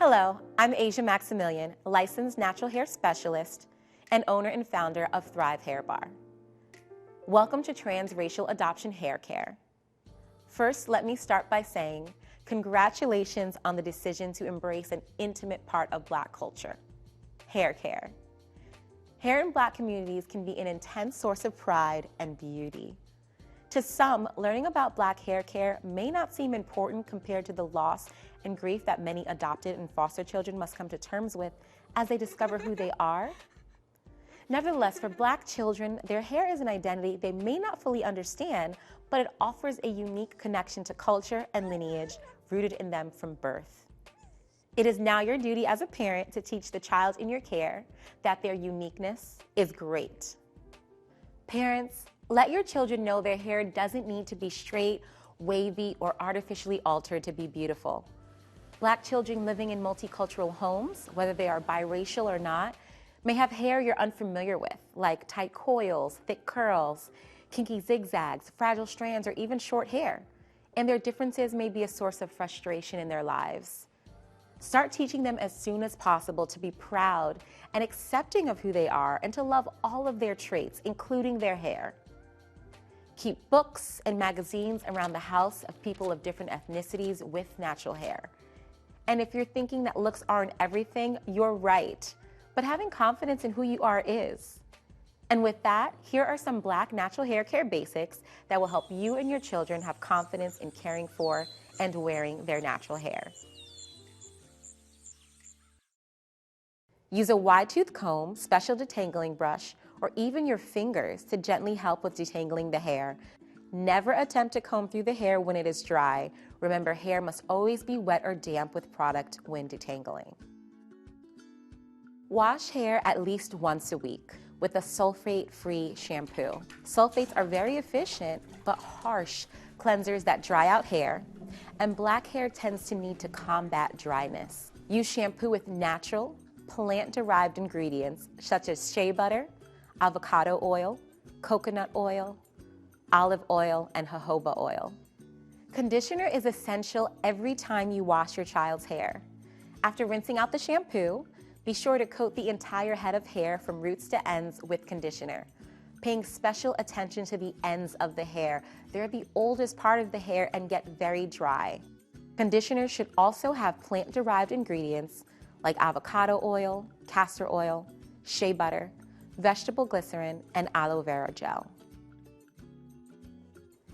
Hello, I'm Asia Maximilian, licensed natural hair specialist and owner and founder of Thrive Hair Bar. Welcome to Transracial Adoption Hair Care. First, let me start by saying congratulations on the decision to embrace an intimate part of Black culture, hair care. Hair in Black communities can be an intense source of pride and beauty. To some, learning about Black hair care may not seem important compared to the loss and grief that many adopted and foster children must come to terms with as they discover who they are. Nevertheless, for Black children, their hair is an identity they may not fully understand, but it offers a unique connection to culture and lineage rooted in them from birth. It is now your duty as a parent to teach the child in your care that their uniqueness is great. Parents, let your children know their hair doesn't need to be straight, wavy, or artificially altered to be beautiful. Black children living in multicultural homes, whether they are biracial or not, may have hair you're unfamiliar with, like tight coils, thick curls, kinky zigzags, fragile strands, or even short hair. And their differences may be a source of frustration in their lives. Start teaching them as soon as possible to be proud and accepting of who they are and to love all of their traits, including their hair. Keep books and magazines around the house of people of different ethnicities with natural hair. And if you're thinking that looks aren't everything, you're right. But having confidence in who you are is. And with that, here are some Black natural hair care basics that will help you and your children have confidence in caring for and wearing their natural hair. Use a wide-tooth comb, special detangling brush, or even your fingers to gently help with detangling the hair. Never attempt to comb through the hair when it is dry. Remember, hair must always be wet or damp with product when detangling. Wash hair at least once a week with a sulfate-free shampoo. Sulfates are very efficient but harsh cleansers that dry out hair, and Black hair tends to need to combat dryness. Use shampoo with natural, plant-derived ingredients such as shea butter, avocado oil, coconut oil, olive oil, and jojoba oil. Conditioner is essential every time you wash your child's hair. After rinsing out the shampoo, be sure to coat the entire head of hair from roots to ends with conditioner, paying special attention to the ends of the hair. They're the oldest part of the hair and get very dry. Conditioner should also have plant-derived ingredients like avocado oil, castor oil, shea butter, vegetable glycerin, and aloe vera gel.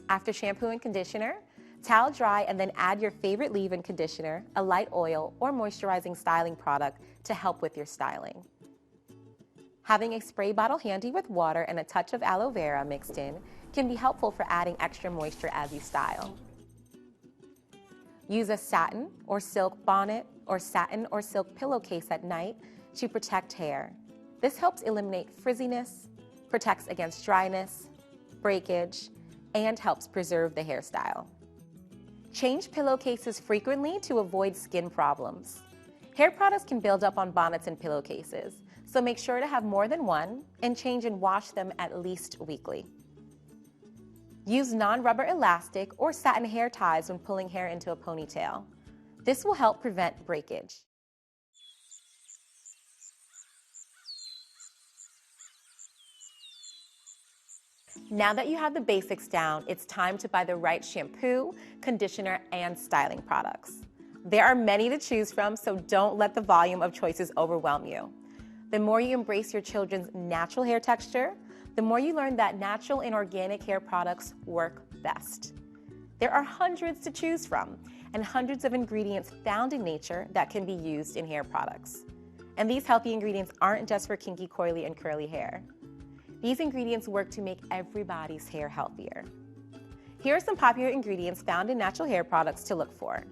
After shampoo and conditioner, towel dry and then add your favorite leave-in conditioner, a light oil, or moisturizing styling product to help with your styling. Having a spray bottle handy with water and a touch of aloe vera mixed in can be helpful for adding extra moisture as you style. Use a satin or silk bonnet or satin or silk pillowcase at night to protect hair. This helps eliminate frizziness, protects against dryness, breakage, and helps preserve the hairstyle. Change pillowcases frequently to avoid skin problems. Hair products can build up on bonnets and pillowcases, so make sure to have more than one and change and wash them at least weekly. Use non-rubber elastic or satin hair ties when pulling hair into a ponytail. This will help prevent breakage. Now that you have the basics down, it's time to buy the right shampoo, conditioner, and styling products. There are many to choose from, so don't let the volume of choices overwhelm you. The more you embrace your children's natural hair texture, the more you learn that natural and organic hair products work best. There are hundreds to choose from, and hundreds of ingredients found in nature that can be used in hair products. And these healthy ingredients aren't just for kinky, coily, and curly hair. These ingredients work to make everybody's hair healthier. Here are some popular ingredients found in natural hair products to look for.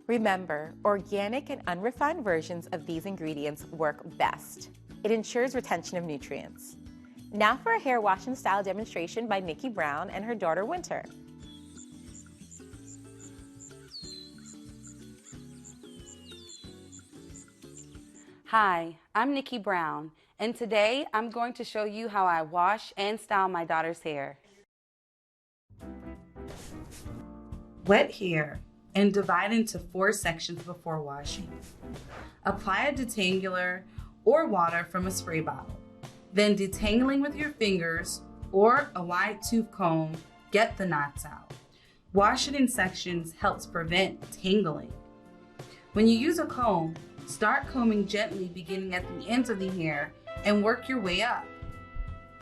Remember, organic and unrefined versions of these ingredients work best. It ensures retention of nutrients. Now for a hair wash and style demonstration by Nikki Brown and her daughter Winter. Hi, I'm Nikki Brown, and today I'm going to show you how I wash and style my daughter's hair. Wet hair and divide into 4 sections before washing. Apply a detangler or water from a spray bottle. Then detangling with your fingers or a wide tooth comb, get the knots out. Wash it in sections helps prevent tangling. When you use a comb, start combing gently beginning at the ends of the hair and work your way up.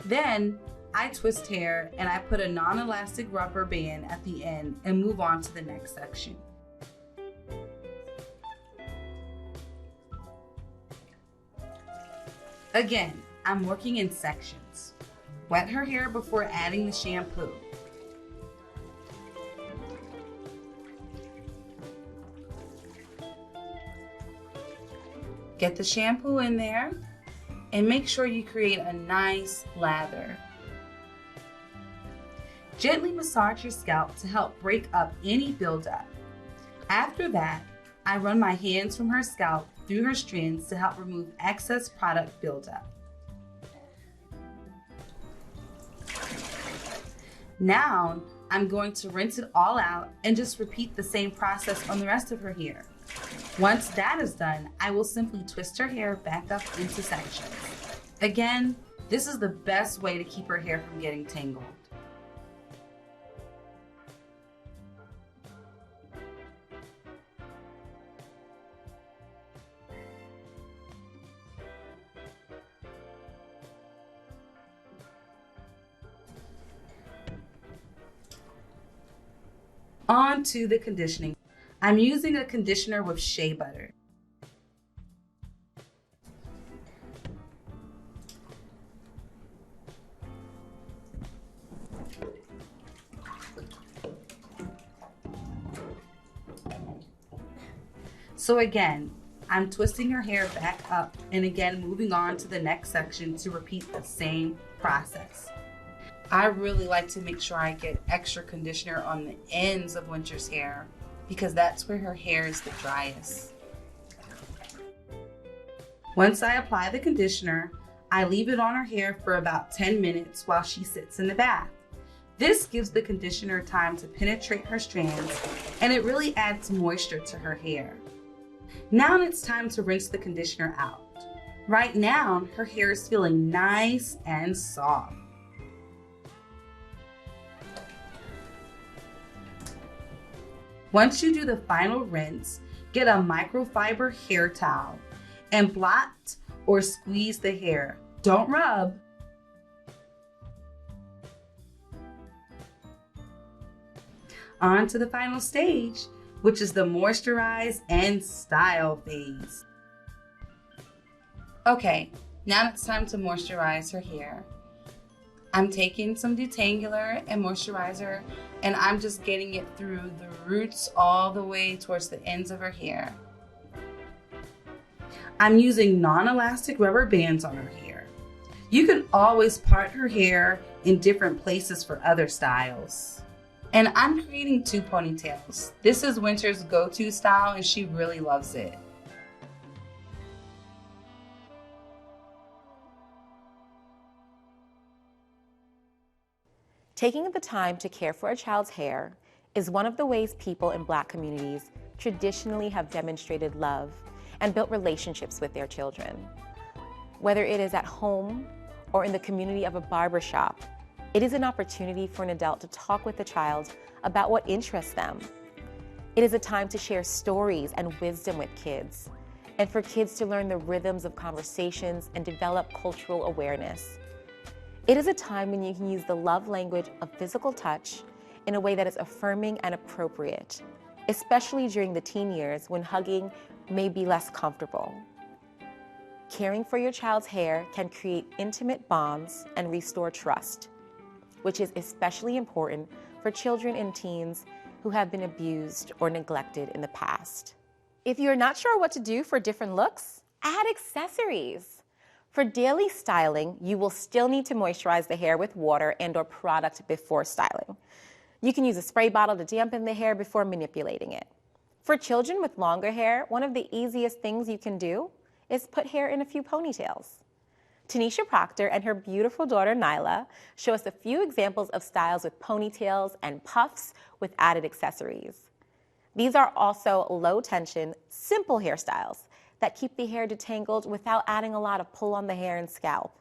Then I twist hair and I put a non-elastic rubber band at the end and move on to the next section. Again, I'm working in sections. Wet her hair before adding the shampoo. Get the shampoo in there and make sure you create a nice lather. Gently massage your scalp to help break up any buildup. After that, I run my hands from her scalp through her strands to help remove excess product buildup. Now, I'm going to rinse it all out and just repeat the same process on the rest of her hair. Once that is done, I will simply twist her hair back up into sections. Again, this is the best way to keep her hair from getting tangled. On to the conditioning. I'm using a conditioner with shea butter. So again, I'm twisting her hair back up and again moving on to the next section to repeat the same process. I really like to make sure I get extra conditioner on the ends of Winter's hair because that's where her hair is the driest. Once I apply the conditioner, I leave it on her hair for about 10 minutes while she sits in the bath. This gives the conditioner time to penetrate her strands and it really adds moisture to her hair. Now it's time to rinse the conditioner out. Right now, her hair is feeling nice and soft. Once you do the final rinse, get a microfiber hair towel and blot or squeeze the hair. Don't rub. On to the final stage, which is the moisturize and style phase. Okay, now it's time to moisturize her hair. I'm taking some detangler and moisturizer and I'm just getting it through the roots all the way towards the ends of her hair. I'm using non-elastic rubber bands on her hair. You can always part her hair in different places for other styles. And I'm creating 2 ponytails. This is Winter's go-to style and she really loves it. Taking the time to care for a child's hair is one of the ways people in Black communities traditionally have demonstrated love and built relationships with their children. Whether it is at home or in the community of a barbershop, it is an opportunity for an adult to talk with the child about what interests them. It is a time to share stories and wisdom with kids, and for kids to learn the rhythms of conversations and develop cultural awareness. It is a time when you can use the love language of physical touch in a way that is affirming and appropriate, especially during the teen years when hugging may be less comfortable. Caring for your child's hair can create intimate bonds and restore trust, which is especially important for children and teens who have been abused or neglected in the past. If you're not sure what to do for different looks, add accessories. For daily styling, you will still need to moisturize the hair with water and/or product before styling. You can use a spray bottle to dampen the hair before manipulating it. For children with longer hair, one of the easiest things you can do is put hair in a few ponytails. Tanisha Proctor and her beautiful daughter Nyla show us a few examples of styles with ponytails and puffs with added accessories. These are also low-tension, simple hairstyles that keep the hair detangled without adding a lot of pull on the hair and scalp.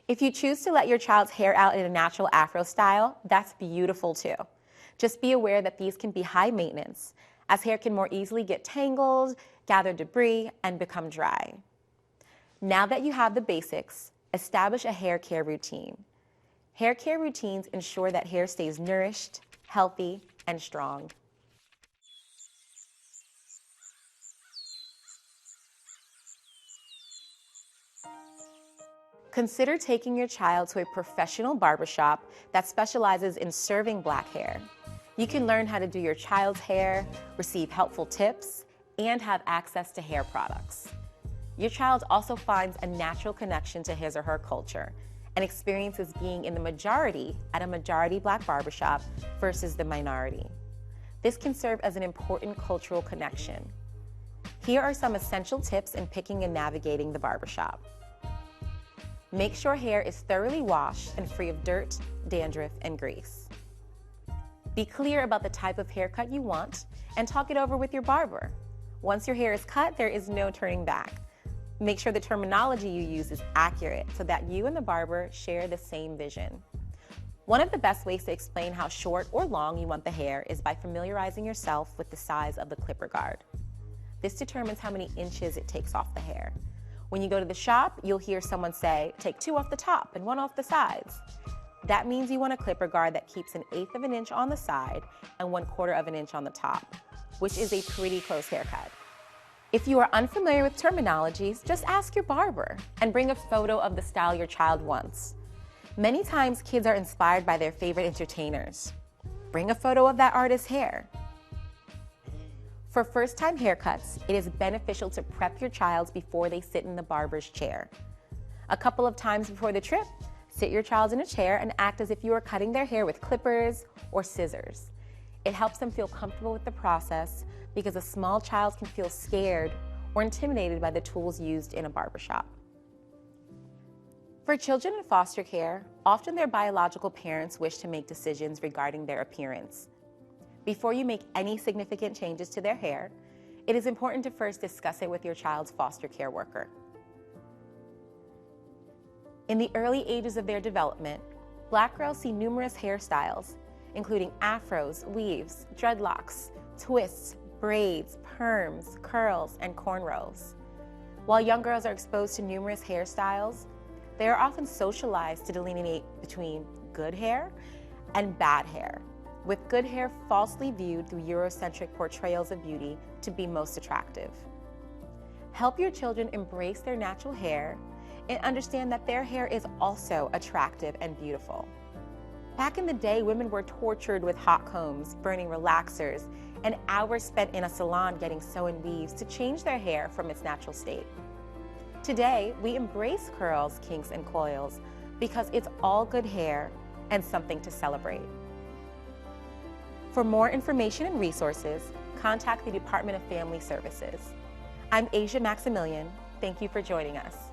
If you choose to let your child's hair out in a natural Afro style, that's beautiful too. Just be aware that these can be high maintenance, as hair can more easily get tangled, gather debris, and become dry. Now that you have the basics, establish a hair care routine. Hair care routines ensure that hair stays nourished, healthy, and strong. Consider taking your child to a professional barbershop that specializes in serving black hair. You can learn how to do your child's hair, receive helpful tips, and have access to hair products. Your child also finds a natural connection to his or her culture and experiences being in the majority at a majority black barbershop versus the minority. This can serve as an important cultural connection. Here are some essential tips in picking and navigating the barbershop. Make sure hair is thoroughly washed and free of dirt, dandruff, and grease. Be clear about the type of haircut you want and talk it over with your barber. Once your hair is cut, there is no turning back. Make sure the terminology you use is accurate so that you and the barber share the same vision. One of the best ways to explain how short or long you want the hair is by familiarizing yourself with the size of the clipper guard. This determines how many inches it takes off the hair. When you go to the shop, you'll hear someone say, take 2 off the top and 1 off the sides. That means you want a clipper guard that keeps 1/8 of an inch on the side and 1/4 of an inch on the top, which is a pretty close haircut. If you are unfamiliar with terminologies, just ask your barber and bring a photo of the style your child wants. Many times kids are inspired by their favorite entertainers. Bring a photo of that artist's hair. For first-time haircuts, it is beneficial to prep your child before they sit in the barber's chair. A couple of times before the trip, sit your child in a chair and act as if you are cutting their hair with clippers or scissors. It helps them feel comfortable with the process because a small child can feel scared or intimidated by the tools used in a barbershop. For children in foster care, often their biological parents wish to make decisions regarding their appearance. Before you make any significant changes to their hair, it is important to first discuss it with your child's foster care worker. In the early ages of their development, black girls see numerous hairstyles, including afros, weaves, dreadlocks, twists, braids, perms, curls, and cornrows. While young girls are exposed to numerous hairstyles, they are often socialized to delineate between good hair and bad hair, with good hair falsely viewed through Eurocentric portrayals of beauty to be most attractive. Help your children embrace their natural hair and understand that their hair is also attractive and beautiful. Back in the day, women were tortured with hot combs, burning relaxers, and hours spent in a salon getting sew-in weaves to change their hair from its natural state. Today, we embrace curls, kinks, and coils because it's all good hair and something to celebrate. For more information and resources, contact the Department of Family Services. I'm Asia Maximilian. Thank you for joining us.